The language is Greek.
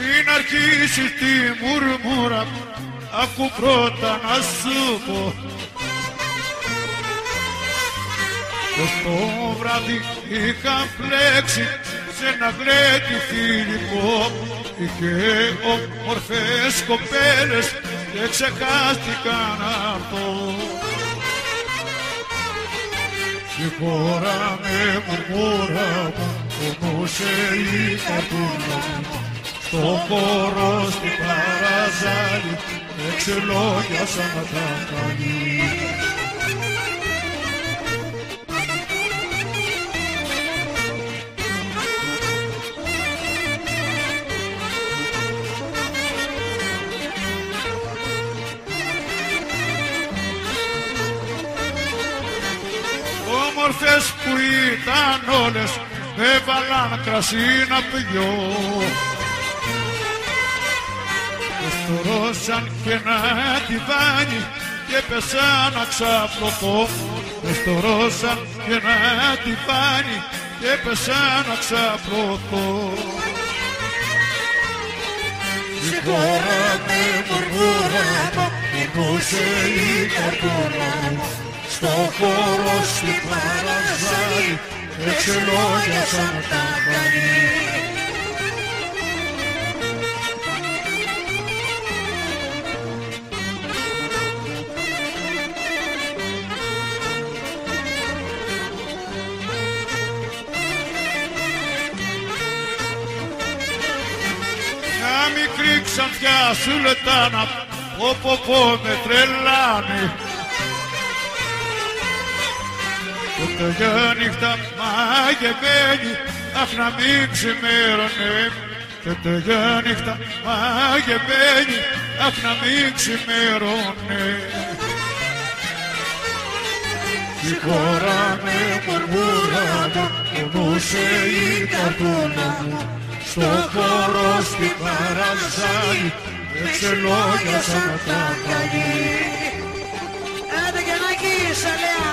Πριν αρχίσεις τη μουρμούρα, άκου πρώτα να σου πω πως το βράδυ είχα φλέξει σε ένα γλέτι φιλικό. Είχε όμορφες κοπέλες και ξεχάστηκαν αυτό. Συγχώρα με μουρμούρα μου, πονούσε η καρδούλα μου. Στο χώρο στην Παραζάλη έξι λόγια σαν να τα κάνει. Όμορφες που ήταν όλες με βάλαν κρασί να πιω. Με στορώσαν και ένα τηβάνι και πέσα να ξαπλωθώ. Με στορώσαν και ένα τηβάνι και πέσα να ξαπλωθώ. Συγχώρα με μουρμούρα μου, πονούσε η καρδούλα μου. Στο χώρο στην Παραζάλη έξι λόγια σαν τα κάνει. Μια μικρή ξανθιά σου λετάνα, πω με τρελάνει. Ούτε για νύχτα μαγεμένη, αχ να μην ξημέρωνε. Ούτε για νύχτα μαγεμένη, αχ να μην ξημέρωνε. Συγχώρα με μουρμούρα μου, πονούσε η καρδούλα μου. Στο χώρο στην Παραζάλη έξι λόγια σαν να τα κάνει. Άντε και να αγγίσε, Λέα.